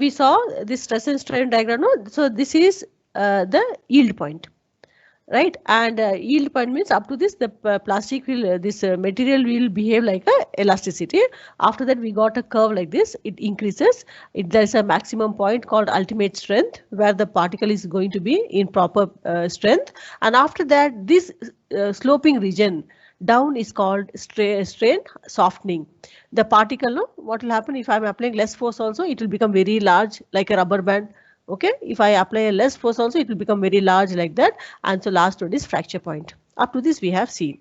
we saw this stress and strain diagram. No? So this is the yield point. Right, and yield point means up to this the plastic will this material will behave like a elasticity. After that we got a curve like this, it increases, there's a maximum point called ultimate strength where the particle is going to be in proper strength, and after that this sloping region down is called strain softening. The particle, no, what will happen if I'm applying less force also, it will become very large like a rubber band. Okay, if I apply a less force also, it will become very large like that. And so last one is fracture point. Up to this we have seen.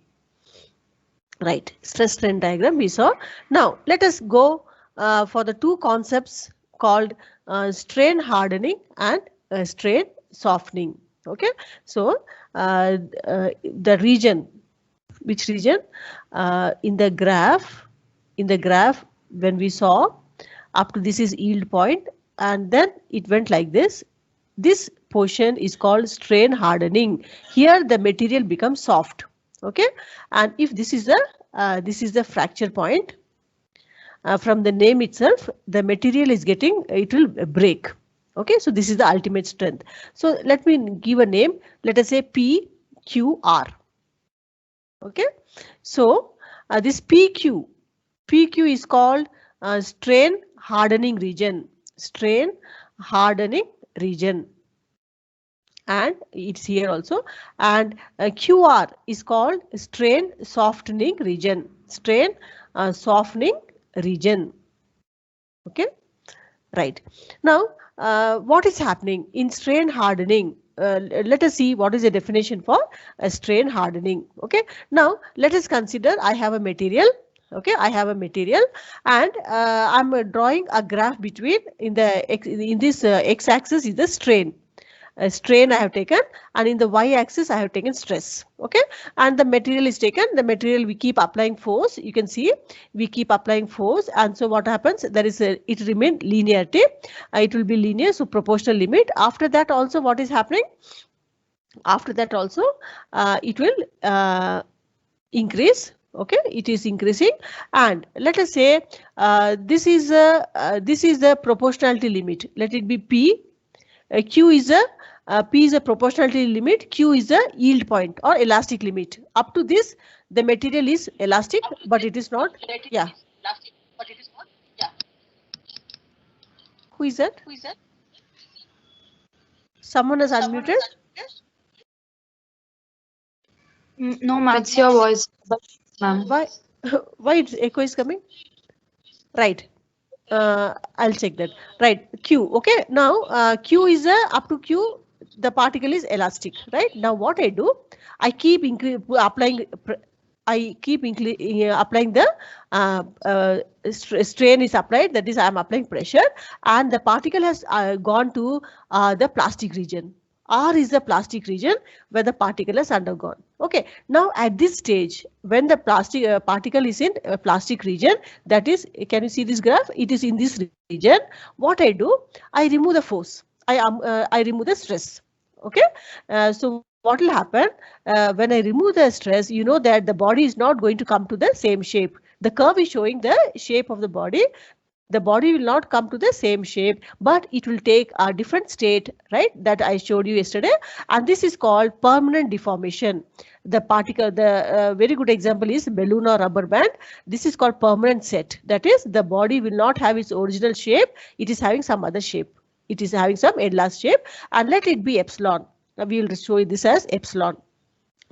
Right, stress strain diagram we saw. Now let us go for the two concepts called strain hardening and strain softening. Okay, so the region, which region in the graph when we saw up to this is yield point, and then it went like this. This portion is called strain hardening. Here the material becomes soft. Okay, and if this is the fracture point, from the name itself, the material is getting, it will break. Okay, so this is the ultimate strength. So let me give a name. Let us say PQR. Okay, so this PQ is called strain hardening region. Strain hardening region, and it's here also, and QR is called strain softening region. Strain softening region. Okay, right. Now what is happening in strain hardening? Let us see what is the definition for a strain hardening. Okay, now let us consider I have a material. Okay, I have a material, and I'm drawing a graph between in this x-axis is the strain. Strain I have taken, and in the y-axis I have taken stress. Okay, and the material is taken. The material we keep applying force. You can see we keep applying force, and so what happens? There is it remain linearity. It will be linear, so proportional limit. After that also what is happening? After that also it will increase. Okay, it is increasing, and let us say this is the proportionality limit. Let it be P. Q is a P is a proportionality limit. Q is a yield point or elastic limit. Up to this, the material is elastic, but it is not. Yeah. Who is that? Someone has unmuted. No, ma'am. It's your voice, ma'am. Why its echo is coming? Right. I'll check that. Right. Q. Okay. Now Q is up to Q. The particle is elastic. Right. Now what I do? I keep applying. I keep applying the strain is applied. That is, I am applying pressure, and the particle has gone to the plastic region. R is the plastic region where the particle has undergone. Okay. Now at this stage, when the plastic particle is in plastic region, that is, can you see this graph? It is in this region. What I do? I remove the force. I remove the stress. Okay. So what will happen when I remove the stress? You know that the body is not going to come to the same shape. The curve is showing the shape of the body. The body will not come to the same shape, but it will take a different state, right? That I showed you yesterday. And this is called permanent deformation. The particle, the very good example is balloon or rubber band. This is called permanent set. That is, the body will not have its original shape. It is having some other shape. It is having some enlarged shape, and let it be epsilon. Now we will show you this as epsilon,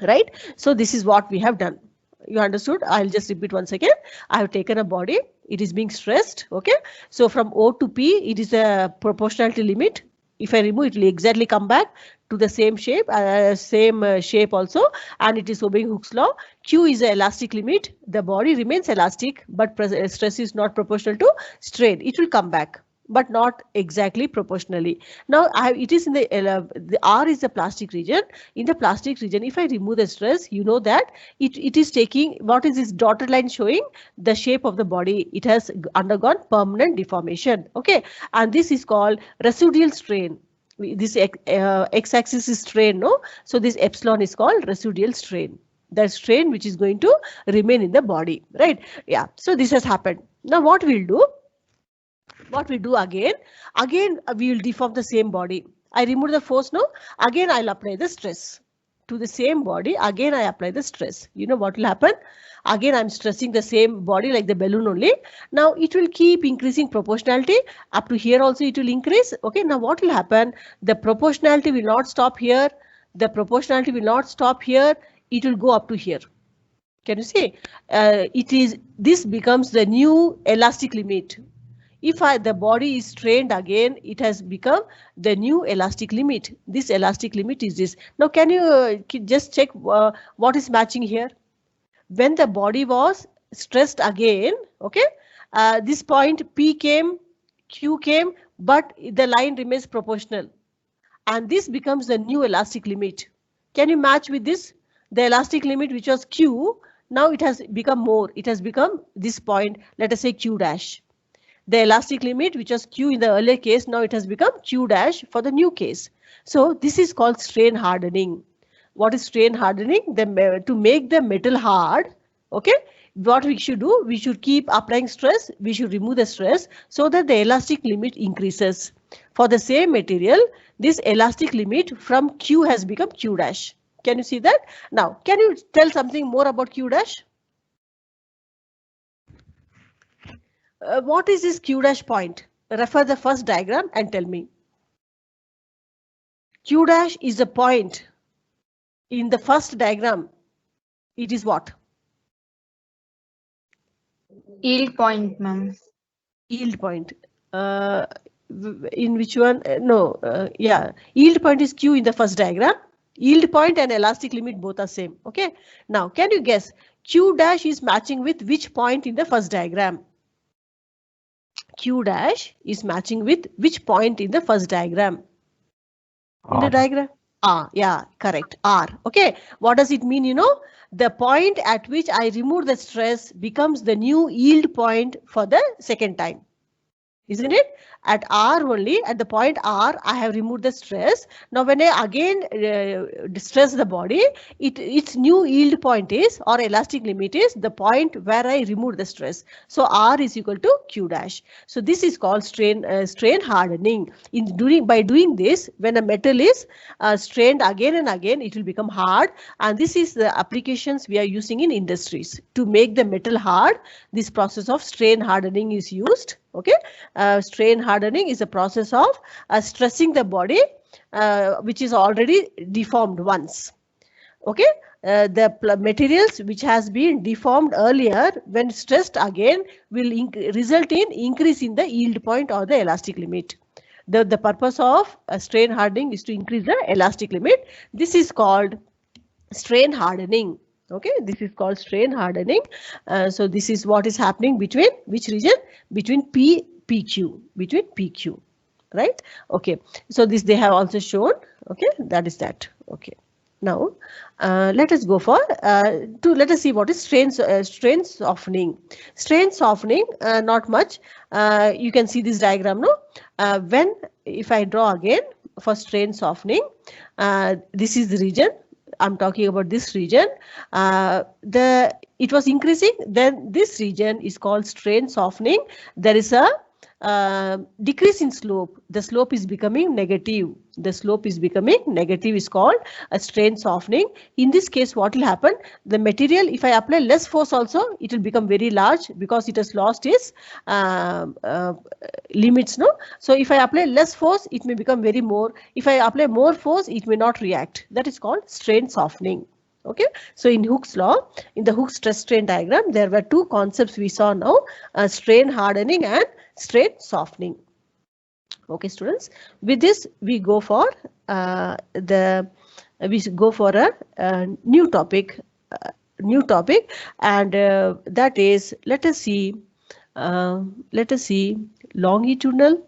right? So this is what we have done. You understood? I'll just repeat once again. I have taken a body. It is being stressed. Okay. So from O to P, it is a proportionality limit. If I remove, it will exactly come back to the same shape, shape also, and it is obeying Hooke's law. Q is the elastic limit. The body remains elastic, but stress is not proportional to strain. It will come back, but not exactly proportionally. Now it is in the R is the plastic region. In the plastic region, if I remove the stress, you know that it is taking, what is this dotted line showing? The shape of the body. It has undergone permanent deformation. Okay, and this is called residual strain. This x-axis is strain, no? So this epsilon is called residual strain. The strain which is going to remain in the body, right? Yeah. So this has happened. Now what we'll do? what we do again we will deform the same body. I remove the force now, again I'll apply the stress to the same body, again I apply the stress. You know what will happen? Again I'm stressing the same body like the balloon only. Now it will keep increasing proportionality up to here also it will increase. Okay, now what will happen? The proportionality will not stop here, the proportionality will not stop here, it will go up to here. Can you see? This becomes the new elastic limit. If the body is strained again, it has become the new elastic limit. This elastic limit is this. Now, can you just check what is matching here? When the body was stressed again, okay, this point P came, Q came, but the line remains proportional. And this becomes the new elastic limit. Can you match with this? The elastic limit which was Q, now it has become more. It has become this point, let us say Q dash. The elastic limit which was Q in the earlier case, now it has become Q dash for the new case. So this is called strain hardening. What is strain hardening? To make the metal hard, okay, what we should do, we should keep applying stress, we should remove the stress so that the elastic limit increases. For the same material, this elastic limit from Q has become Q dash. Can you see that? Now, can you tell something more about Q dash? What is this Q dash point? Refer the first diagram and tell me. Q dash is a point in the first diagram. It is what? Yield point, ma'am. Yield point. In which one? Yeah. Yield point is Q in the first diagram. Yield point and elastic limit both are same. Okay. Now, can you guess Q dash is matching with which point in the first diagram? Q dash is matching with which point in the first diagram? In the diagram? Yeah, correct. R. Okay. What does it mean? You know, the point at which I remove the stress becomes the new yield point for the second time. Isn't it? At R only, at the point R, I have removed the stress. Now, when I again stress the body, its new yield point is, or elastic limit is, the point where I removed the stress. So R is equal to Q dash. So this is called strain hardening. By doing this, when a metal is strained again and again, it will become hard. And this is the applications we are using in industries to make the metal hard. This process of strain hardening is used. Okay, strain hardening is a process of stressing the body which is already deformed once. Okay, the materials which has been deformed earlier when stressed again will result in increase in the yield point or the elastic limit. The purpose of strain hardening is to increase the elastic limit. This is called strain hardening. Okay, this is called strain hardening. So this is what is happening between which region? Between PQ, between PQ, right? Okay, so this they have also shown. Okay, that is that. Okay, now let us go for let us see what is strain softening. Strain softening, not much. You can see this diagram, no? If I draw again for strain softening, this is the region. I'm talking about this region. It was increasing, then this region is called strain softening. There is a decrease in slope. The slope is becoming negative. The slope is becoming negative is called a strain softening. In this case, what will happen? The material, if I apply less force also, it will become very large because it has lost its limits. No, so if I apply less force, it may become very more. If I apply more force, it may not react. That is called strain softening. Okay, so in Hooke's law, in the Hooke's stress strain diagram, there were two concepts we saw now: strain hardening and strain softening. Okay, students, with this we go for a new topic, and that is, let us see longitudinal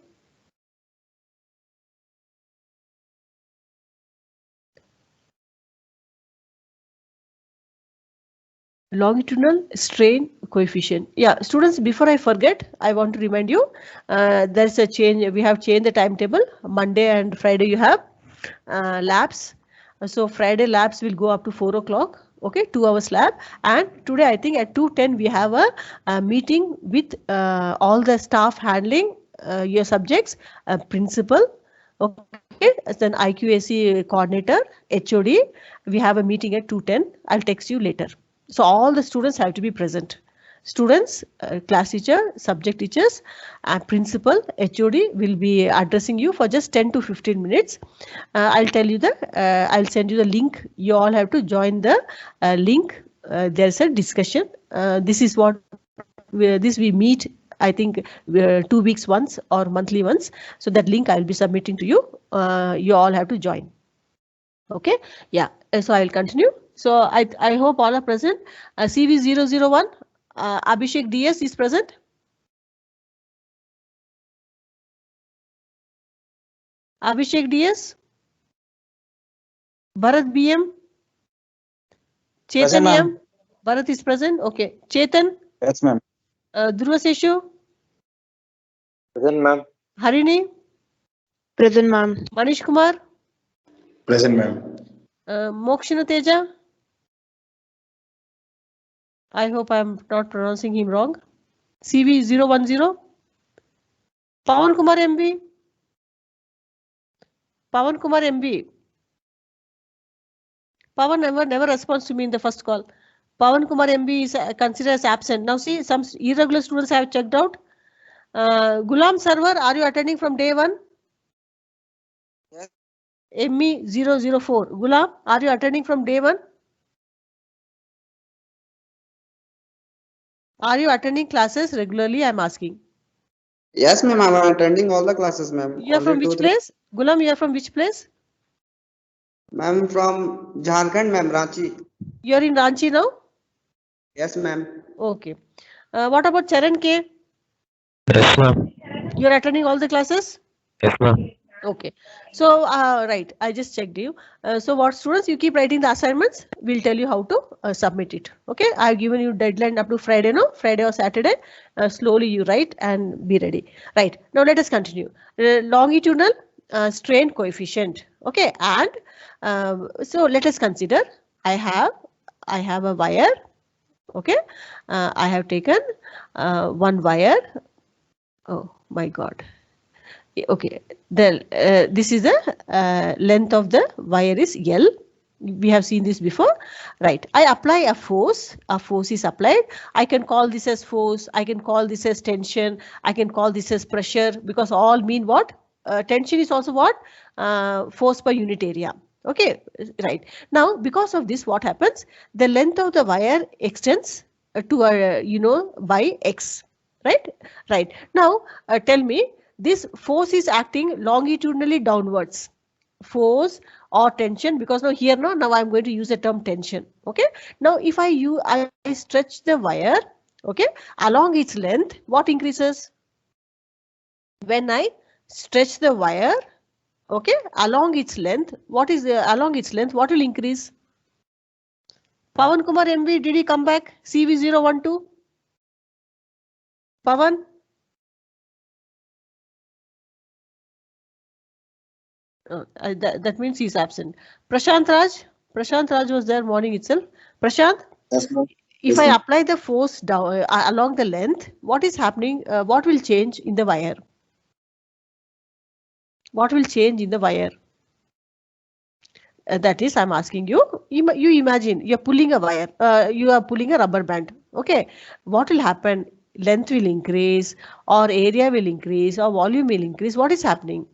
strain coefficient. Yeah, students, before I forget, I want to remind you, there's a change. We have changed the timetable. Monday and Friday you have labs. So Friday labs will go up to 4 o'clock. Okay, 2 hours lab. And today I think at 2:10 we have a meeting with all the staff handling your subjects, principal, okay, then IQAC coordinator, HOD. We have a meeting at 2:10. I'll text you later. So all the students have to be present. Students, class teacher, subject teachers, principal, HOD will be addressing you for just 10 to 15 minutes. I'll tell you I'll send you the link. You all have to join the link. There's a discussion. This is what we meet, I think 2 weeks once or monthly once. So that link I'll be submitting to you. You all have to join. Okay. Yeah. So I'll continue. So I hope all are present. CV001, Abhishek DS is present. Abhishek DS. Bharat BM. Chetan M. Bharat is present. Okay. Chetan. Yes, ma'am. Dhruva Seshu. Present, ma'am. Harini. Present, ma'am. Manish Kumar. Present, ma'am. Mokshana Teja. I hope I am not pronouncing him wrong. CV010. Pawan Kumar MB. Pawan Kumar MB. Pawan never responds to me in the first call. Pawan Kumar MB is considered as absent. Now see, some irregular students have checked out. Gulam Server, are you attending from day one? Yes. ME004. Gulam, are you attending from day one? Are you attending classes regularly? I'm asking. Yes, ma'am. I'm attending all the classes, ma'am. You are from which place? Gulam, you are from which place? Ma'am, from Jharkhand, ma'am, Ranchi. You are in Ranchi now? Yes, ma'am. Okay. What about Charan K? Yes, ma'am. You are attending all the classes? Yes, ma'am. Okay. So, right, I just checked you. So what students, you keep writing the assignments. We'll tell you how to submit it. Okay. I've given you deadline up to Friday, no? Friday or Saturday. Slowly you write and be ready. Right. Now let us continue. Longitudinal strain coefficient. Okay. And so let us consider, I have a wire. Okay. I have taken one wire. Oh my God. Okay, this is the length of the wire is L. We have seen this before, right? I apply a force is applied. I can call this as force. I can call this as tension. I can call this as pressure, because all mean what? Tension is also what? Force per unit area. Okay, right. Now, because of this, what happens? The length of the wire extends to, by X, right? Right. Now, tell me, this force is acting longitudinally downwards. Force or tension, because now I'm going to use the term tension. Okay. Now, if I stretch the wire, okay, along its length, what increases? When I stretch the wire, okay, along its length, what will increase? Pawan Kumar MV, did he come back? CV012. Pawan? That means he's absent. Prashant Raj was there morning itself. Prashant, Yes, ma'am. if I apply the force down along the length, what is happening? What will change in the wire? What will change in the wire? That is, I'm asking you. You imagine you're pulling a wire. You are pulling a rubber band. Okay, what will happen? Length will increase, or area will increase, or volume will increase. What is happening?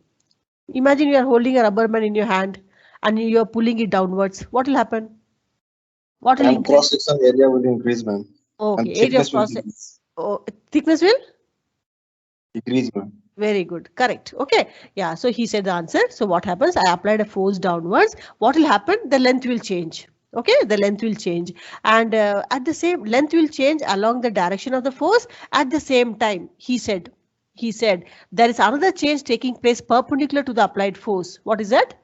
Imagine you are holding a rubber band in your hand and you are pulling it downwards. What will happen? What will increase? Cross-section area will increase, ma'am. Okay, area of cross. Oh, thickness will decrease, ma'am. Very good. Correct. Okay. Yeah. So he said the answer. So what happens? I applied a force downwards. What will happen? The length will change. Okay. The length will change. And at the same length will change along the direction of the force. At the same time, he said there is another change taking place perpendicular to the applied force. What is that?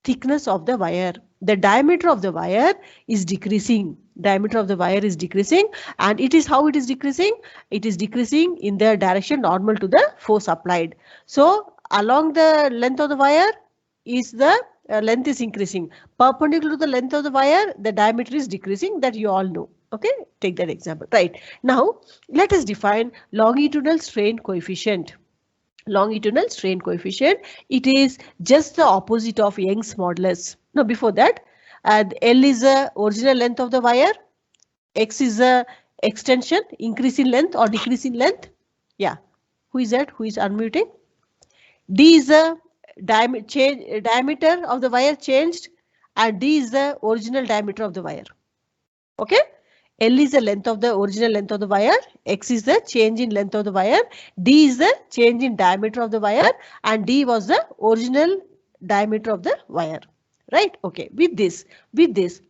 Thickness of the wire. The diameter of the wire is decreasing. Diameter of the wire is decreasing, and it is how it is decreasing. It is decreasing in the direction normal to the force applied. So along the length of the wire is the length is increasing. Perpendicular to the length of the wire, the diameter is decreasing. That you all know. Okay, take that example. Right. Now let us define longitudinal strain coefficient. longitudinal strain coefficient. It is just the opposite of Young's modulus. No, before that, L is the original length of the wire. X is the extension, increase in length or decrease in length. Yeah. Who is that? Who is unmuting? D is the diameter of the wire changed, and D is the original diameter of the wire. Okay. L is the length of the original length of the wire. X is the change in length of the wire. D is the change in diameter of the wire, and D was the original diameter of the wire. Right? Okay. With this,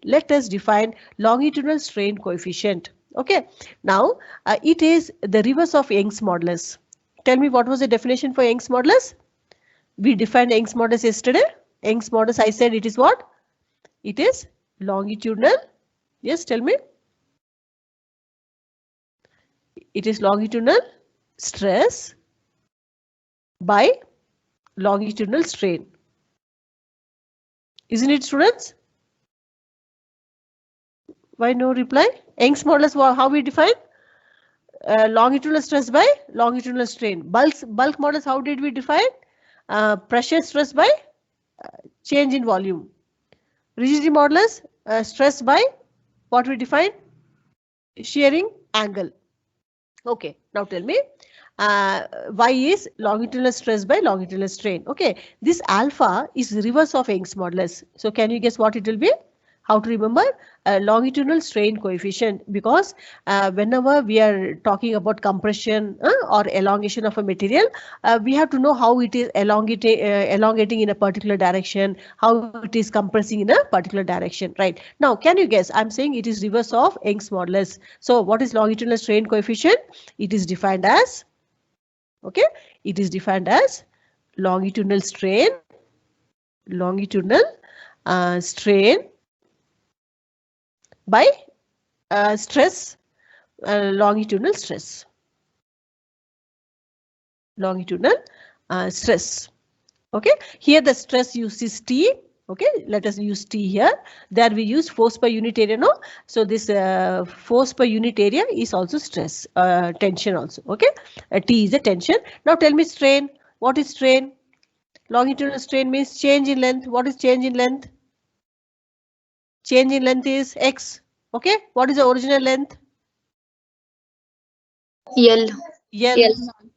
let us define longitudinal strain coefficient. Okay. Now it is the reverse of Young's modulus. Tell me, what was the definition for Young's modulus? We defined Young's modulus yesterday. Young's modulus, I said it is what? It is longitudinal. Yes, tell me. It is longitudinal stress by longitudinal strain. Isn't it, students? Why no reply? Young's modulus, how we define? Longitudinal stress by longitudinal strain. Bulk modulus, how did we define? Pressure stress by change in volume. Rigidity modulus, stress by what we define? Shearing angle. Okay, now tell me, Y is longitudinal stress by longitudinal strain. Okay, this alpha is reverse of Young's modulus. So can you guess what it will be? How to remember? Longitudinal strain coefficient, because whenever we are talking about compression or elongation of a material, we have to know how it is elongating in a particular direction, how it is compressing in a particular direction. Right? Now, can you guess? I'm saying it is reverse of Young's modulus. So what is longitudinal strain coefficient? It is defined as, okay, it is defined as longitudinal strain by stress, longitudinal stress. Okay, here the stress uses T. Okay, let us use T here. There we use force per unit area. No, so this force per unit area is also stress, tension also. Okay, T is a tension. Now tell me strain. What is strain? Longitudinal strain means change in length. What is change in length? Change in length is X. Okay, what is the original length? L.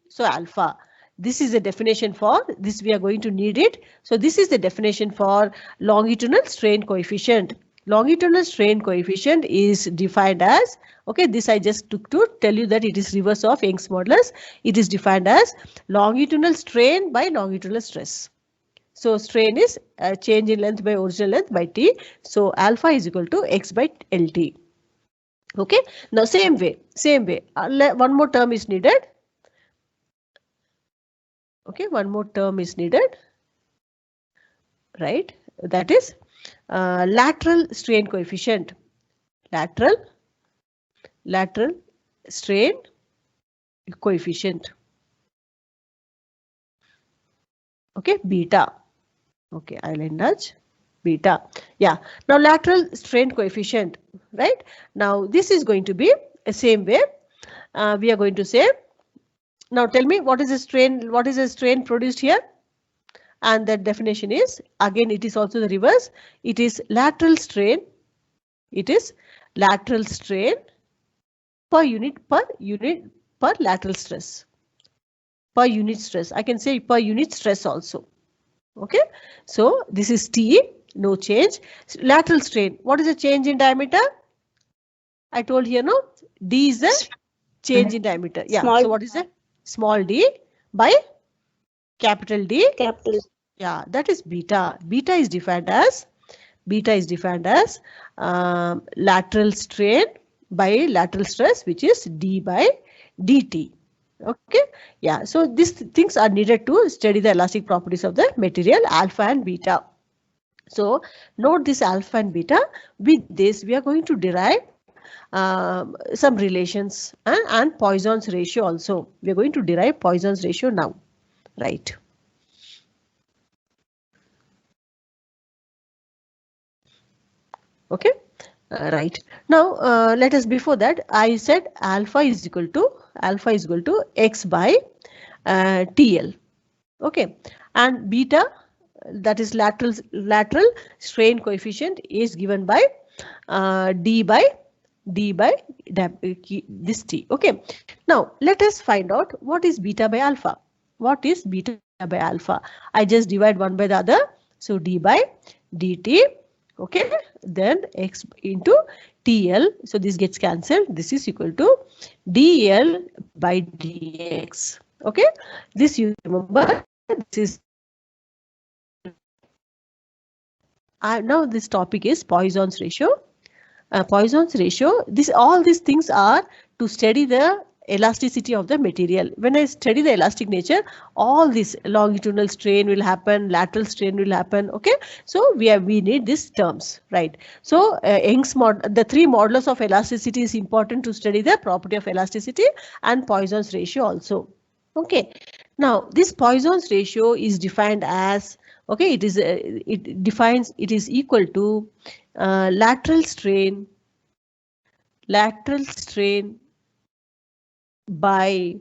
So alpha. This is the definition for this. We are going to need it. So this is the definition for longitudinal strain coefficient. Longitudinal strain coefficient is defined as, okay, this I just took to tell you that it is reverse of Young's modulus. It is defined as longitudinal strain by longitudinal stress. So strain is change in length by original length by T. So alpha is equal to X by LT. Okay. Now same way. One more term is needed. Okay, one more term is needed. Right. That is lateral strain coefficient. Lateral strain coefficient. Okay, beta. Okay, I'll enlarge beta. Yeah. Now lateral strain coefficient. Right. Now this is going to be the same way. We are going to say. Now tell me, what is the strain? What is the strain produced here? And that definition is, again, it is also the reverse. It is lateral strain. It is lateral strain per lateral stress. Per unit stress. I can say per unit stress also. Okay. So this is T, no change. Lateral strain. What is the change in diameter? I told here, no? D is the change in diameter. Yeah. So what is it? Small d by capital D. Yeah, that is beta. Beta is defined as lateral strain by lateral stress, which is d by dt. Okay. Yeah. So these things are needed to study the elastic properties of the material, alpha and beta. So note this alpha and beta. With this, we are going to derive some relations and Poisson's ratio also. We are going to derive Poisson's ratio now. Right. Okay. Right. Now let us, before that, I said alpha is equal to X by TL. Okay, and beta, that is lateral strain coefficient, is given by d by this t. Okay, now let us find out what is beta by alpha. What is beta by alpha? I just divide one by the other, so d by dt. Okay, then x into TL, so this gets cancelled. This is equal to dl by dx. Okay, this you remember. This is now this topic is Poisson's ratio. Poisson's ratio. All these things are to study the elasticity of the material. When I study the elastic nature, all this longitudinal strain will happen, lateral strain will happen. Okay, so we need these terms, right? So Young's the three modulus of elasticity is important to study the property of elasticity, and Poisson's ratio also. Okay, now this Poisson's ratio is defined as, okay, it is equal to lateral strain by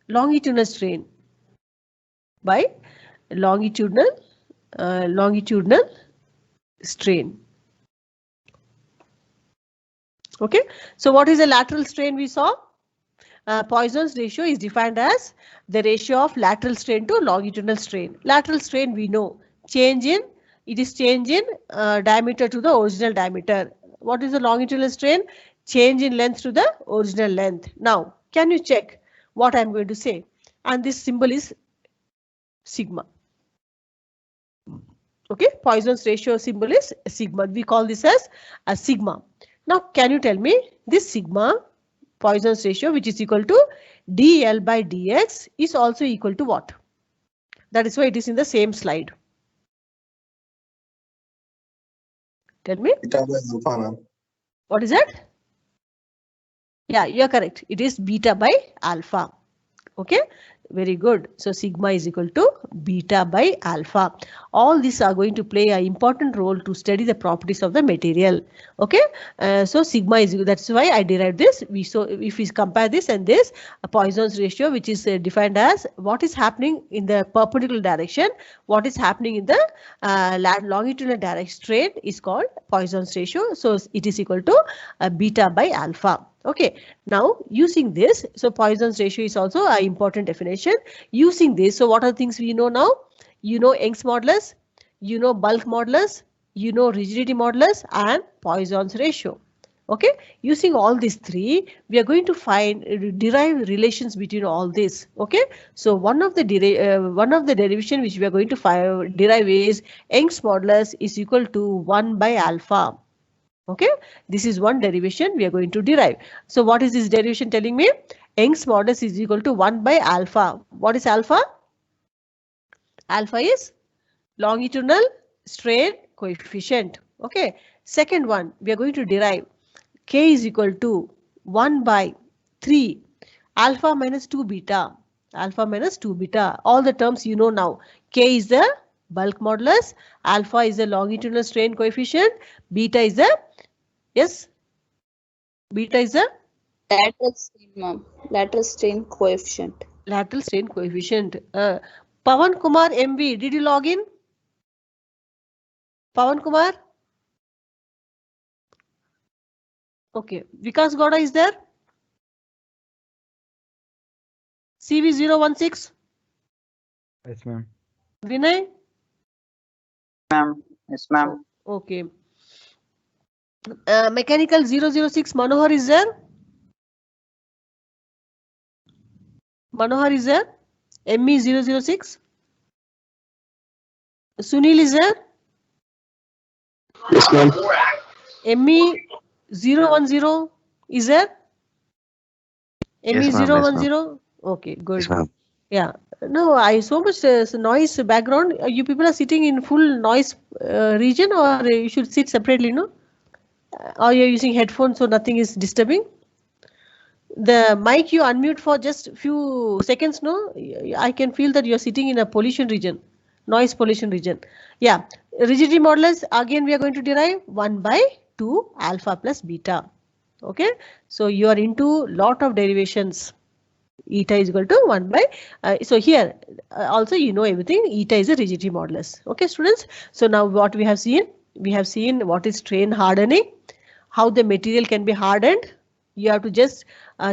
longitudinal strain by longitudinal strain. Okay, so what is the lateral strain we saw? Poisson's ratio is defined as the ratio of lateral strain to longitudinal strain. Lateral strain we know, change in diameter to the original diameter. What is the longitudinal strain? Change in length to the original length. Now, can you check what I am going to say? And this symbol is sigma. Okay, Poisson's ratio symbol is sigma. We call this as a sigma. Now, can you tell me this sigma, Poisson's ratio, which is equal to dl by dx, is also equal to what? That is why it is in the same slide. Tell me. Beta by alpha, ma'am. What is that? Yeah, you are correct. It is beta by alpha. Okay, very good. So sigma is equal to beta by alpha. All these are going to play an important role to study the properties of the material. Okay, so sigma is, that's why I derived this. So if we compare this and this, a Poisson's ratio, which is defined as what is happening in the perpendicular direction, what is happening in the longitudinal direction strain, is called Poisson's ratio. So it is equal to beta by alpha. Okay, now using this, so Poisson's ratio is also an important definition. Using this, so what are the things we know now? You know Young's modulus, you know bulk modulus, you know rigidity modulus, and Poisson's ratio. Okay, using all these three, we are going to derive relations between all this. Okay, so one of the derivation which we are going to derive is Young's modulus is equal to 1 by alpha. Okay, this is one derivation we are going to derive. So what is this derivation telling me? Young's modulus is equal to 1 by alpha. What is alpha? Alpha is longitudinal strain coefficient. Okay, second one we are going to derive K is equal to 1 by 3 alpha minus 2 beta. Alpha minus 2 beta. All the terms you know now. K is the bulk modulus, alpha is the longitudinal strain coefficient, beta is the, yes, beta is the Lateral strain, ma'am. Lateral strain coefficient. Lateral strain coefficient. Pawan Kumar MB, did you log in? Pawan Kumar? Okay, Vikas Gowda is there? CV016? Yes, ma'am. Vinay? Ma'am. Yes, ma'am. Okay. Mechanical 006, Manohar is there? Manohar is there? ME 006? Sunil is there? Yes, ma'am. ME 010 is there? ME Yes, ma'am. 010? Okay, good. Yes, ma'am. Yeah. No, I so much noise background. You people are sitting in full noise region, or you should sit separately, no? Or you're using headphones so nothing is disturbing? The mic you unmute for just few seconds, no? I can feel that you're sitting in a pollution region, noise pollution region. Yeah, rigidity modulus, again we are going to derive 1 by 2 alpha plus beta. Okay, so you are into lot of derivations. Eta is equal to 1 by, so here also you know everything, eta is a rigidity modulus. Okay, students. So now what we have seen what is strain hardening, how the material can be hardened. You have to just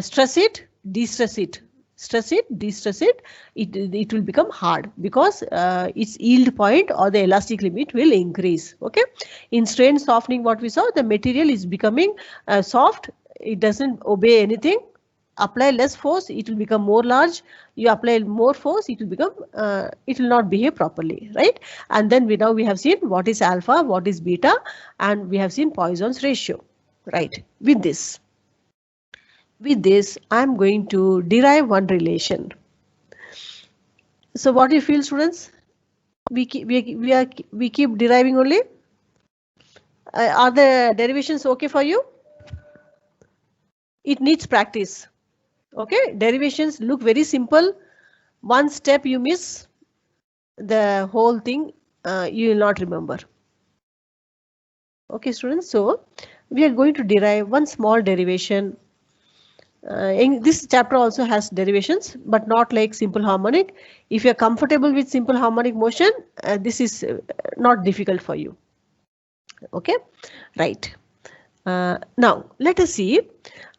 stress it, de-stress it, stress it, de-stress it. It will become hard because its yield point or the elastic limit will increase. Okay, in strain softening, what we saw, the material is becoming soft. It doesn't obey anything. Apply less force, it will become more large. You apply more force, it will become it will not behave properly, right? And then now we have seen what is alpha, what is beta, and we have seen Poisson's ratio, right? With this I'm going to derive one relation. So what do you feel, students? We keep deriving only. Are the derivations okay for you? It needs practice. Okay, derivations look very simple. One step you miss, the whole thing you will not remember. Okay, students, so we are going to derive one small derivation. In this chapter also has derivations, but not like simple harmonic. If you are comfortable with simple harmonic motion, this is not difficult for you. Okay, right. Now let us see.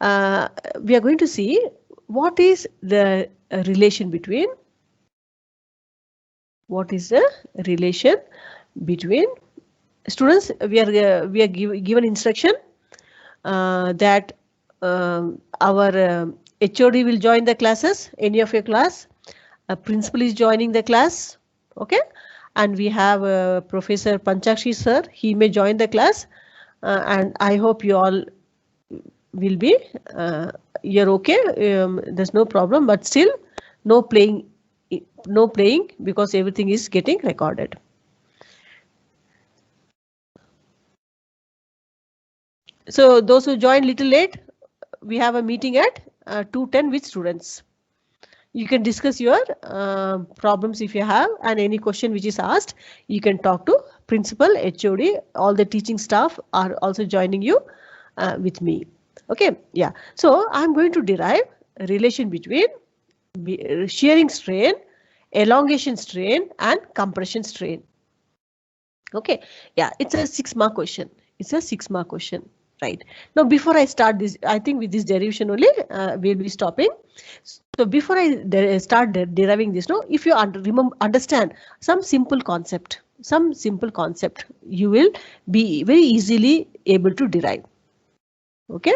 We are going to see what is the relation between. What is the relation between, students? We are given instruction that our HOD will join the classes. Any of your class, a principal is joining the class. Okay, and we have Professor Panchakshi sir. He may join the class, and I hope you all will be. You're okay. There's no problem, but still no playing because everything is getting recorded. So those who joined little late, we have a meeting at 2:10 with students. You can discuss your problems if you have, and any question which is asked, you can talk to principal, HOD. All the teaching staff are also joining you with me. Okay, yeah. So I'm going to derive a relation between shearing strain, elongation strain, and compression strain. Okay, yeah, it's a 6-mark question. It's a 6-mark question, right? Now, before I start this, I think with this derivation only, we'll be stopping. So before I start deriving this, no, if you understand some simple concept, you will be very easily able to derive. Okay,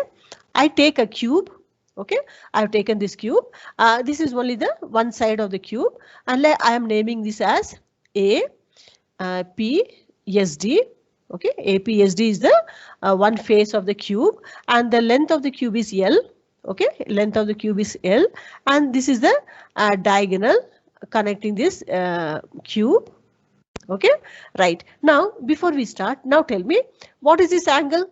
I take a cube. Okay, I've taken this cube. This is only the one side of the cube, and I am naming this as A, P, S, D. Okay, APSD is the one face of the cube, and the length of the cube is L. Okay, length of the cube is L, and this is the diagonal connecting this cube. Okay, right. Now, before we start, now tell me, what is this angle?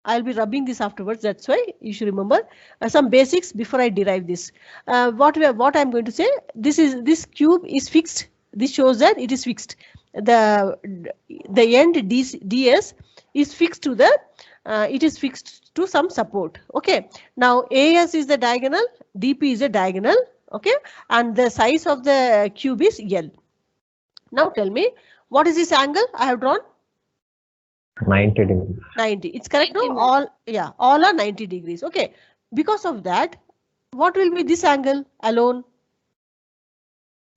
I'll be rubbing this afterwards. That's why you should remember some basics before I derive this. What I'm going to say, this cube is fixed. This shows that it is fixed. The end ds is fixed to the it is fixed to some support. Okay, now AS is the diagonal, DP is a diagonal. Okay, and the size of the cube is L. Now tell me, what is this angle I have drawn? 90 degrees. 90. It's correct. No, all are 90 degrees. Okay, because of that, what will be this angle alone?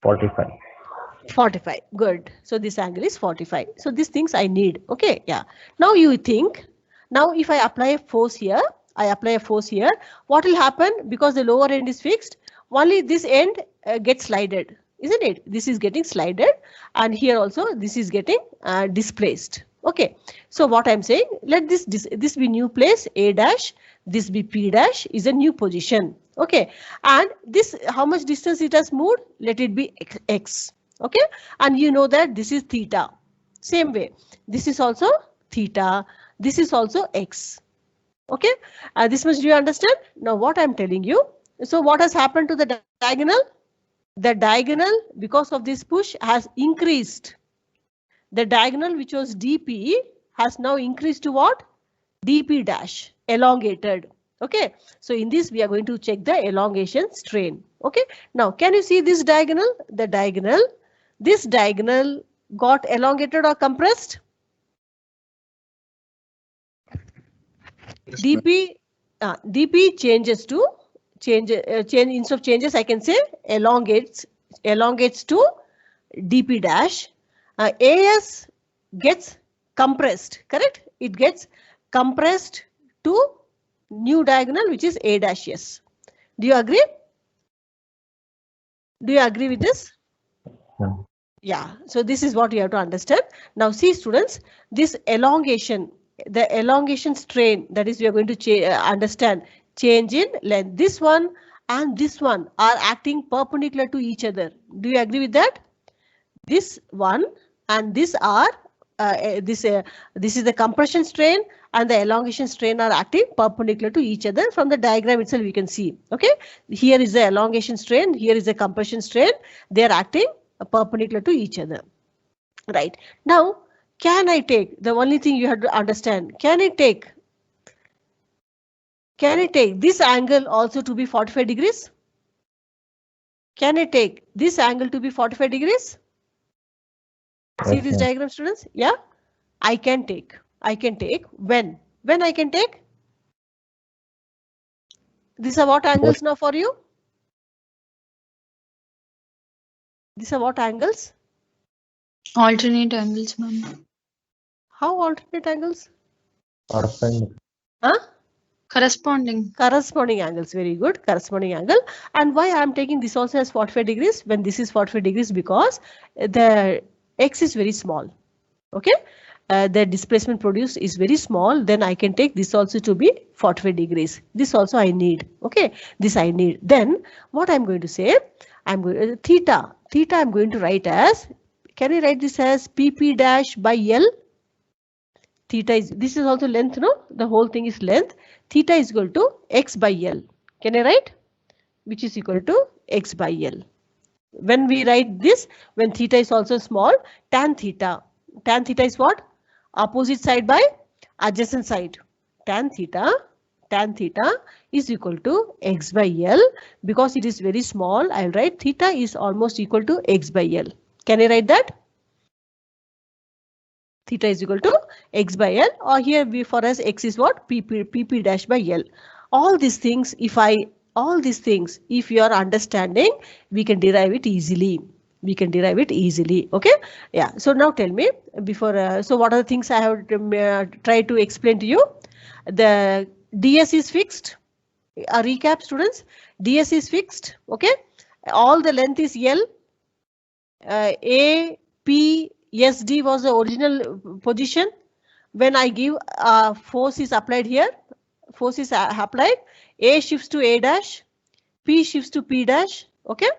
45. 45. Good. So this angle is 45. So these things I need. Okay, yeah. Now you think, now if I apply a force here, what will happen? Because the lower end is fixed, only this end gets slided, isn't it? This is getting slided, and here also this is getting displaced. Okay, so what I'm saying, let this be new place A dash, this be P dash is a new position. Okay, and this, how much distance it has moved? Let it be X. Okay, and you know that this is theta. Same way, this is also theta, this is also X. Okay, this much do you understand? Now what I'm telling you, so what has happened to the diagonal? The diagonal, because of this push, has increased. The diagonal, which was DP, has now increased to what? DP dash, elongated. Okay, so in this we are going to check the elongation strain. Okay, now can you see this diagonal? This diagonal got elongated or compressed? dp dp changes to change instead of changes I can say elongates to dp dash. As gets compressed, correct? It gets compressed to new diagonal, which is a dash s. Do you agree? Do you agree with this? No. Yeah, so this is what you have to understand. Now see students, this elongation, the elongation strain, that is we are going to understand change in length. This one and this one are acting perpendicular to each other. Do you agree with that? This one and this are this is the compression strain and the elongation strain are acting perpendicular to each other. From the diagram itself we can see. Okay, here is the elongation strain, here is the compression strain. They are acting perpendicular to each other. Right, now can I take, the only thing you have to understand, can I take this angle also to be 45 degrees? Can I take this angle to be 45 degrees? See Yes, this ma'am. diagram, students? Yeah, I can take when I can take. These are what angles now for you? These are what angles? Alternate angles, ma'am. How alternate angles? Perpendicular. Huh? Corresponding. Corresponding angles, very good, corresponding angle. And why I am taking this also as 45 degrees when this is 45 degrees? Because the x is very small. Okay, the displacement produced is very small, then I can take this also to be 45 degrees. This also I need. Okay, this I need. Then what I'm going to say, I'm going theta I'm going to write as, can I write this as pp dash by L? Theta is, this is also length, no? The whole thing is length. Theta is equal to x by L. Can I write? Which is equal to x by L. When we write this, when theta is also small, tan theta is what? Opposite side by adjacent side. Tan theta is equal to x by L. Because it is very small, I'll write theta is almost equal to x by L. Can I write that? Theta is equal to x by L, or here we, for us x is what? pp dash by L. All these things, if you are understanding, we can derive it easily. Okay, yeah. So now tell me, before so what are the things I have tried to explain to you? The ds is fixed. A recap, students. ds is fixed. Okay, all the length is L. A P S D was the original position. When I give force is applied here, force is applied, A shifts to A dash, P shifts to P dash. Okay,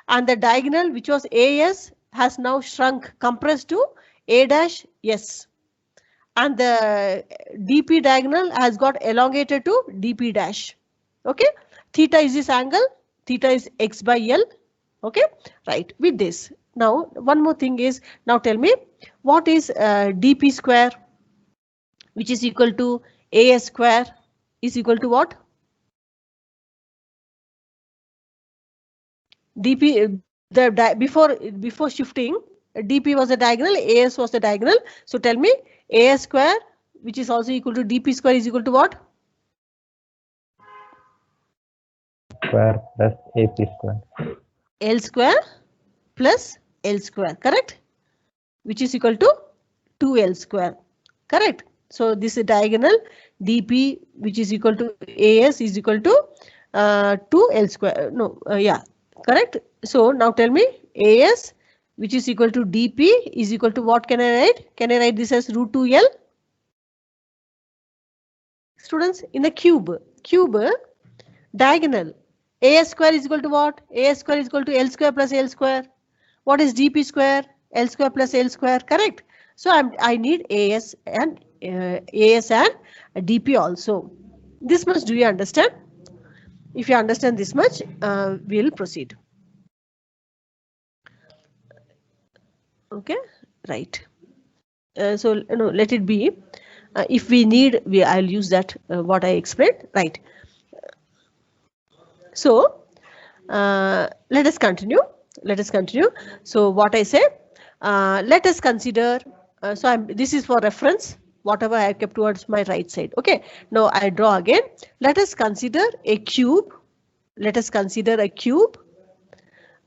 and the diagonal which was AS has now shrunk, compressed to A dash S, and the DP diagonal has got elongated to DP dash. Okay, theta is this angle, theta is x by L. Okay, right. With this, now one more thing is, now tell me what is dp square, which is equal to as square, is equal to what? dp, before shifting, dp was the diagonal, as was the diagonal. So tell me as square, which is also equal to dp square, is equal to what? Square plus AP square. L square plus L square, correct? Which is equal to 2L square, correct? So this is diagonal dp, which is equal to as, is equal to 2L square. No, yeah, correct. So now tell me as, which is equal to dp, is equal to what can I write? Can I write this as root 2L? Students, in the cube diagonal, as square is equal to what? As square is equal to L square plus L square. What is dp square? L square plus L square, correct? So I need as and dp also. This much do you understand? If you understand this much, we'll proceed. Okay, right. So let it be. If we need, I'll use that what I explained, right? So let us continue. Let us continue. So what I say, let us consider. This is for reference. Whatever I have kept towards my right side. Okay. Now I draw again. Let us consider a cube. Let us consider a cube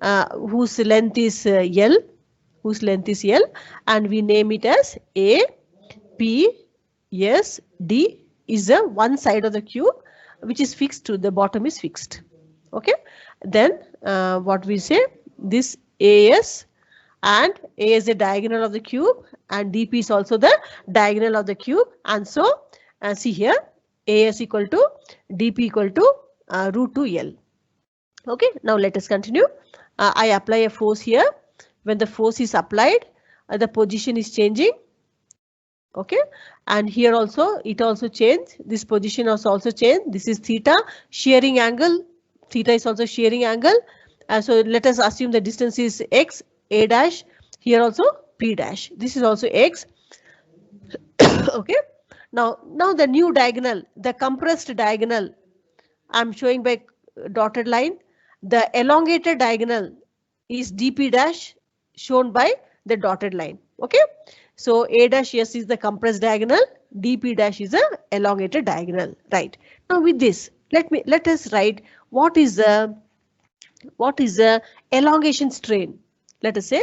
whose length is L. Whose length is L, and we name it as A, P, S, D is the one side of the cube which is fixed to the bottom is fixed. Okay. Then what we say, this AS, and A is the diagonal of the cube and DP is also the diagonal of the cube, and so see here AS equal to DP equal to root 2L. Okay. Now let us continue. I apply a force here. When the force is applied, the position is changing. Okay, and here also it also changed. This position also changed. This is theta, shearing angle. Theta is also shearing angle. So let us assume the distance is x, A dash. Here also P dash. This is also x. Okay. Now the new diagonal, the compressed diagonal, I'm showing by dotted line. The elongated diagonal is dP dash, shown by the dotted line. Okay. So A dash S is the compressed diagonal, dP dash is a elongated diagonal. Right. Now with this, let us write what is the elongation strain. Let us say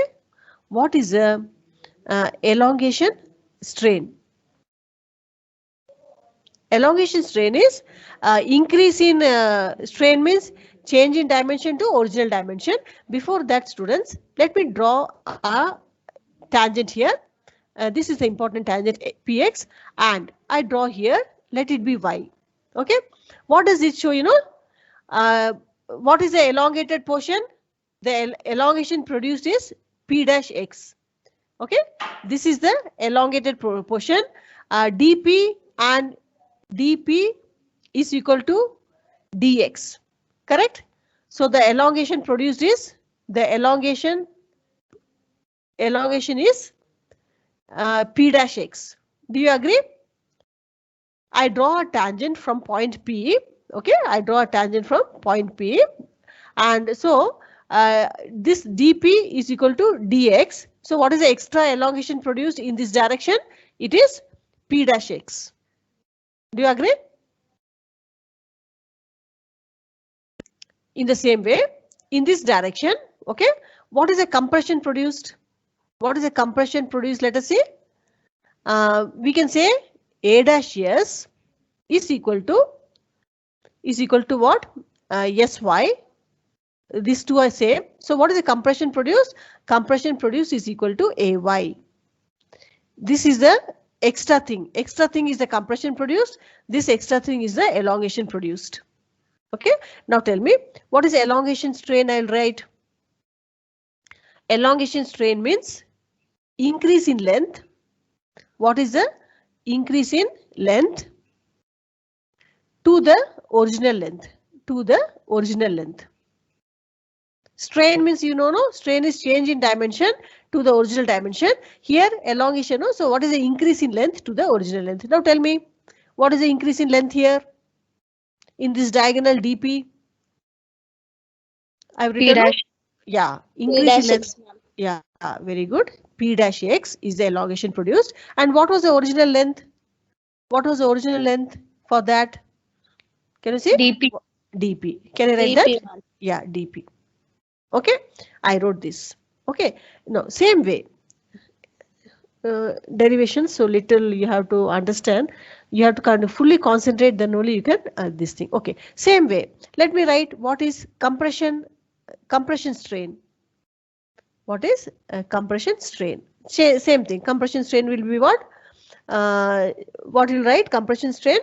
what is the elongation strain. Elongation strain is increase in strain means change in dimension to original dimension. Before that, students, let me draw a tangent here. This is the important tangent Px, and I draw here, let it be y. Okay. What does it show? You know, what is the elongated portion? The elongation produced is P dash x. Okay. This is the elongated portion. dP and dP is equal to dx. Correct? So the elongation produced is, the elongation is P dash x. Do you agree? I draw a tangent from point P. Okay, I draw a tangent from point P, and so this dP is equal to dx. So what is the extra elongation produced in this direction? It is P dash x. Do you agree? In the same way, in this direction, okay, what is the compression produced? What is the compression produced? Let us see. We can say A dash S is equal to what? Sy. These two are same. So what is the compression produced? Compression produced is equal to Ay. This is the extra thing. Extra thing is the compression produced. This extra thing is the elongation produced. Okay. Now tell me, what is elongation strain? I'll write. Elongation strain means increase in length. What is the increase in length to the original length? To the original length. Strain means, you know, no, strain is change in dimension to the original dimension. Here elongation, no? So what is the increase in length to the original length? Now tell me, what is the increase in length here in this diagonal dP? I've written, no? Yeah, increase in length. Yeah, very good. P dash x is the elongation produced. And what was the original length? What was the original length for that? Can you see? dP. dP. Can I write dP. that? Yeah, dP. Okay, I wrote this. Okay, no, same way. Derivation, so little you have to understand. You have to kind of fully concentrate, then only you can this thing. Okay, same way. Let me write what is compression strain. What is compression strain? Same thing. Compression strain will be what? What will write? Compression strain,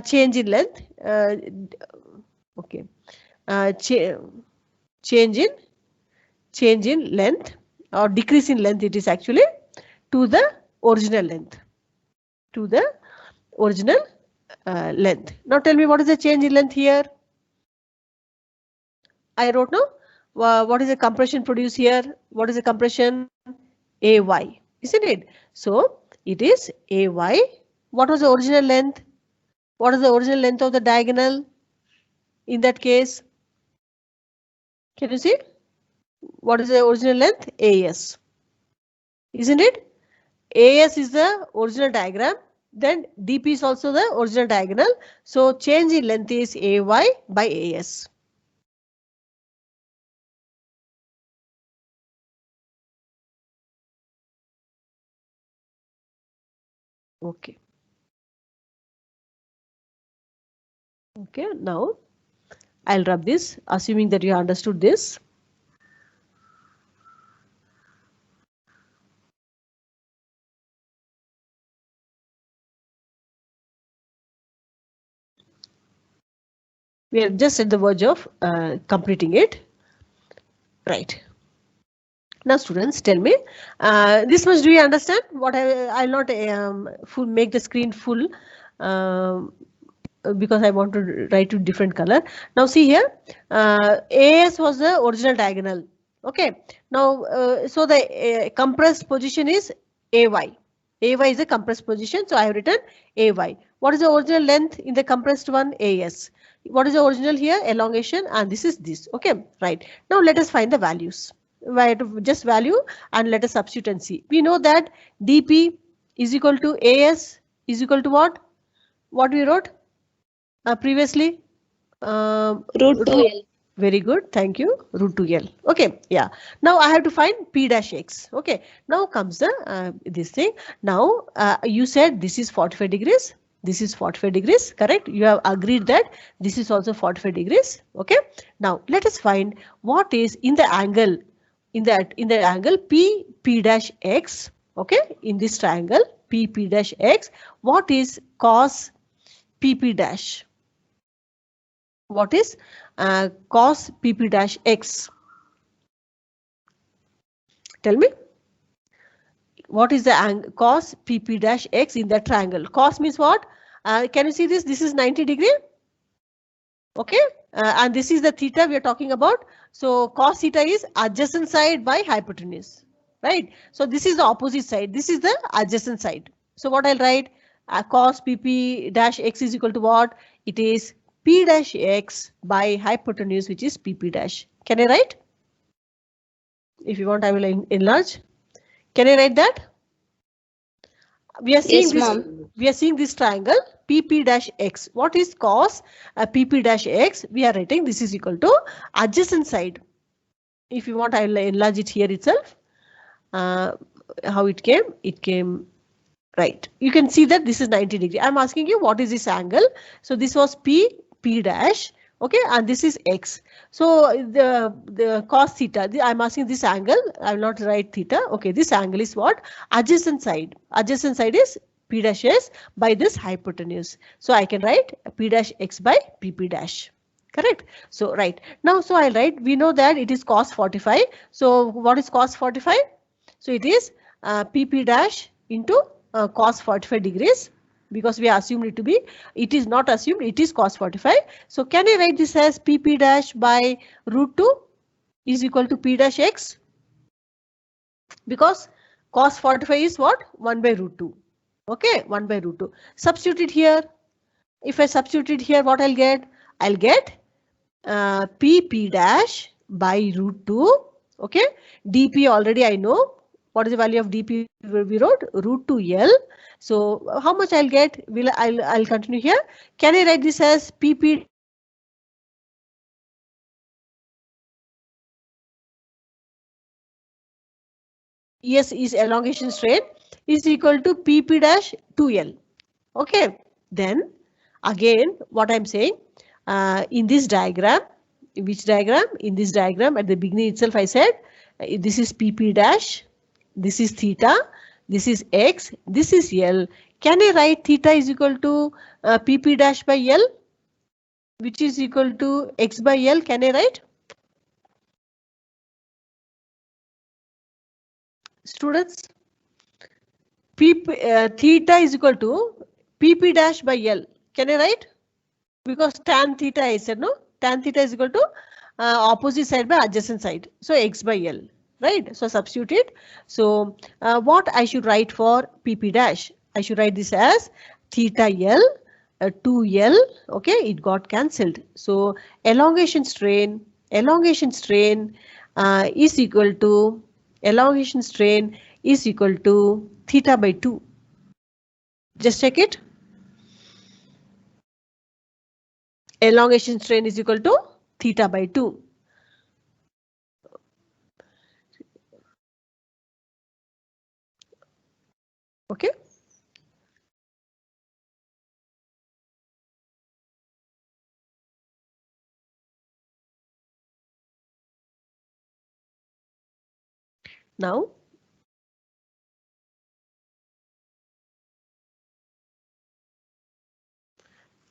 change in length. Okay, change in length or decrease in length. It is actually to the original length. To the original length. Now tell me, what is the change in length here? I wrote now. What is the compression produced here? What is the compression? Ay, isn't it? So it is Ay. What was the original length? What is the original length of the diagonal? In that case, Can you see? What is the original length? AS. Isn't it? AS is the original diagram. Then DP is also the original diagonal. So change in length is AY by AS. Okay. Okay, now I'll rub this, assuming that you understood this. We are just at the verge of completing it. Right. Now students, tell me, this much do you understand? What I'll not make the screen full because I want to write to different color. Now see here, AS was the original diagonal. Okay. Now, so the compressed position is AY. AY is a compressed position, so I have written AY. What is the original length in the compressed one? AS. What is the original here? Elongation, and this is this. Okay, right. Now let us find the values. Just value and let us substitute and see. We know that dP is equal to AS is equal to what? What we wrote previously? Root 2L. Very good. Thank you. Root 2L. Okay. Yeah. Now I have to find P dash X. Okay. Now comes the this thing. Now you said this is 45 degrees. This is 45 degrees. Correct. You have agreed that this is also 45 degrees. Okay. Now let us find what is in the angle. In the angle P dash X. Okay. In this triangle P dash X. What is cos PP dash? What is cos PP dash X? Tell me. What is the angle cos PP dash X in that triangle? Cos means what? Can you see this? This is 90 degree. Okay. And this is the theta we are talking about. So cos theta is adjacent side by hypotenuse. Right. So this is the opposite side. This is the adjacent side. So what I'll write? Cos PP dash X is equal to what? It is P dash X by hypotenuse, which is PP dash. Can I write? If you want, I will enlarge. Can I write that? We are seeing Yes, this. We are seeing this triangle PP dash X. What is cos PP dash X? We are writing this is equal to adjacent side. If you want, I will enlarge it here itself. How it came? It came right. You can see that this is 90 degree. I'm asking you what is this angle? So this was P dash. Okay, and this is X. So the cos theta, I'm asking this angle. I will not write theta. Okay, this angle is what? Adjacent side. Adjacent side is P dash S by this hypotenuse. So I can write P dash X by PP dash. Correct. So right now, so I'll write. We know that it is cos 45. So what is cos 45? So it is PP dash into cos 45 degrees. Because we assumed it to be, it is not assumed, it is cos 45. So can I write this as PP dash by root 2 is equal to P dash X? Because cos 45 is what? 1 by root 2. Okay, 1 by root 2. Substitute it here. If I substitute it here, what I'll get? I'll get PP dash by root 2. Okay, DP already I know. What is the value of dP we wrote? Root 2L. So how much I'll get? I'll continue here. Can I write this as PP ES is elongation strain is equal to PP dash 2L. Okay. Then again, what I'm saying in this diagram, which diagram? In this diagram at the beginning itself, I said this is PP dash. This is theta, this is X, this is L. Can I write theta is equal to PP dash by L, which is equal to X by L? Can I write? Students, theta is equal to PP dash by L. Can I write? Because tan theta I said no. Tan theta is equal to opposite side by adjacent side. So X by L. Right, so substitute it. So what I should write for PP dash? I should write this as theta L 2L. Okay, it got cancelled. So elongation strain elongation strain is equal to theta by 2. Just check it. Elongation strain is equal to theta by 2. Okay. Now,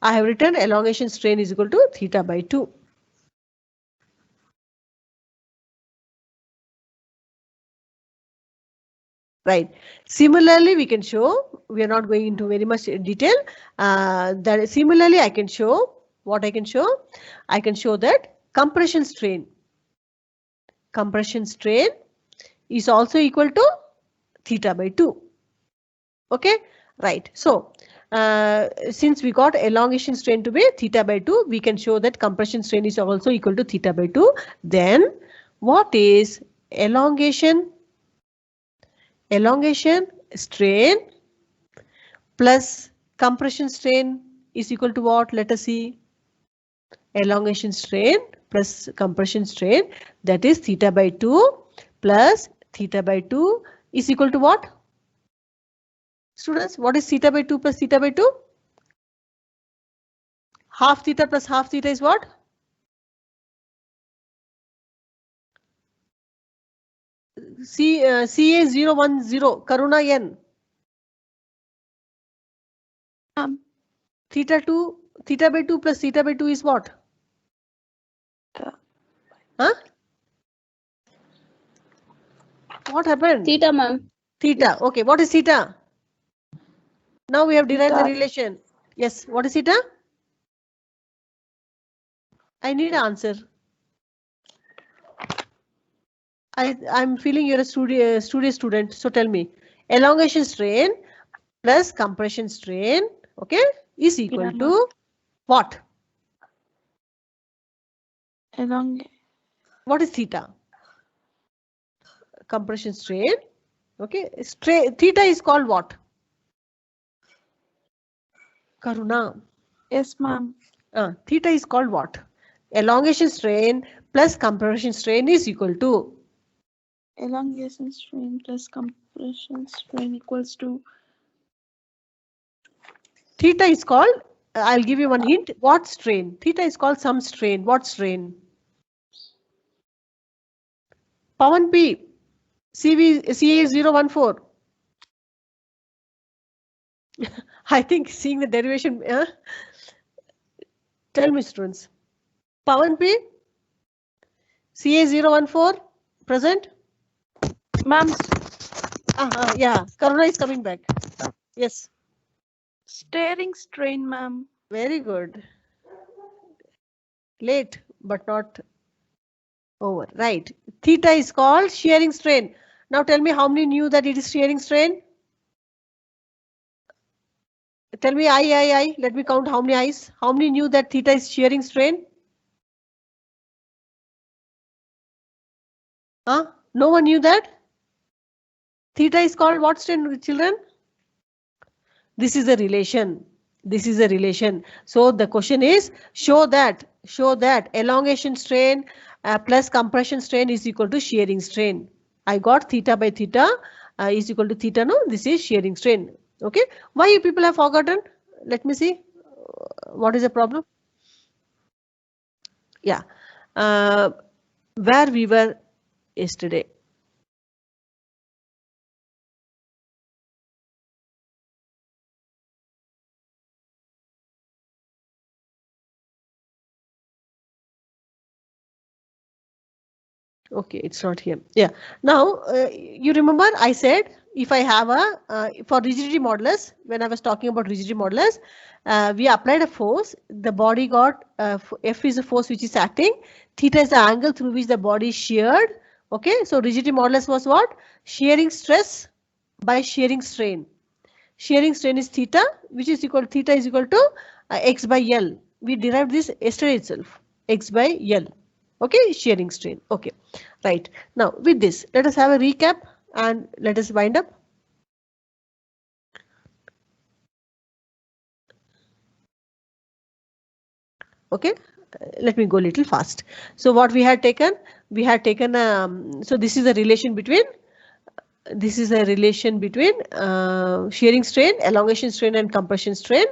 I have written elongation strain is equal to theta by 2. Right. Similarly, we can show, we are not going into very much detail. That similarly, I can show what I can show. I can show that compression strain is also equal to theta by 2. Okay, right. So since we got elongation strain to be theta by 2, we can show that compression strain is also equal to theta by 2. Then what is elongation strain plus compression strain is equal to what? Let us see. Elongation strain plus compression strain, that is theta by 2 plus theta by 2 is equal to what? Students, what is theta by 2 plus theta by 2? Half theta plus half theta is what? CA010 Karuna N. Theta by 2 plus theta by 2 is what? Huh? What happened? Theta, ma'am. Theta. Okay, what is theta? Now we have derived the relation. Yes, what is theta? I need an answer. I'm feeling you're a studious student, so tell me. Elongation strain plus compression strain, okay, is equal to what? What is theta? Compression strain, okay. Theta is called what? Karuna. Yes, ma'am. Theta is called what? Elongation strain plus compression strain is equal to? Elongation strain plus compression strain equals to? Theta is called, I'll give you one hint. What strain? Theta is called some strain. What strain? Pawan P. CA014. I think seeing the derivation. Tell me, students. Pawan P. CA014 present? Ma'am. Yeah, Karuna is coming back. Yes. Steering strain, ma'am. Very good. Late, but not over. Right. Theta is called shearing strain. Now tell me how many knew that it is shearing strain? Tell me I. Let me count how many eyes. How many knew that theta is shearing strain? No one knew that? Theta is called what strain, children? This is a relation. So the question is, show that elongation strain plus compression strain is equal to shearing strain. I got theta by theta is equal to theta. No, this is shearing strain. Okay. Why you people have forgotten? Let me see. What is the problem? Yeah. Where we were yesterday. Okay, it's not here. Yeah. Now you remember I said if I have a for rigidity modulus, when I was talking about rigidity modulus, we applied a force. The body got F is a force which is acting. Theta is the angle through which the body is sheared. Okay, so rigidity modulus was what? Shearing stress by shearing strain. Shearing strain is theta, which is equal theta is equal to x by L. We derived this yesterday itself. X by L. Okay, shearing strain. Okay, right. Now with this, let us have a recap and let us wind up. Okay, let me go a little fast. So what we had taken, so this is a relation between shearing strain, elongation strain and compression strain.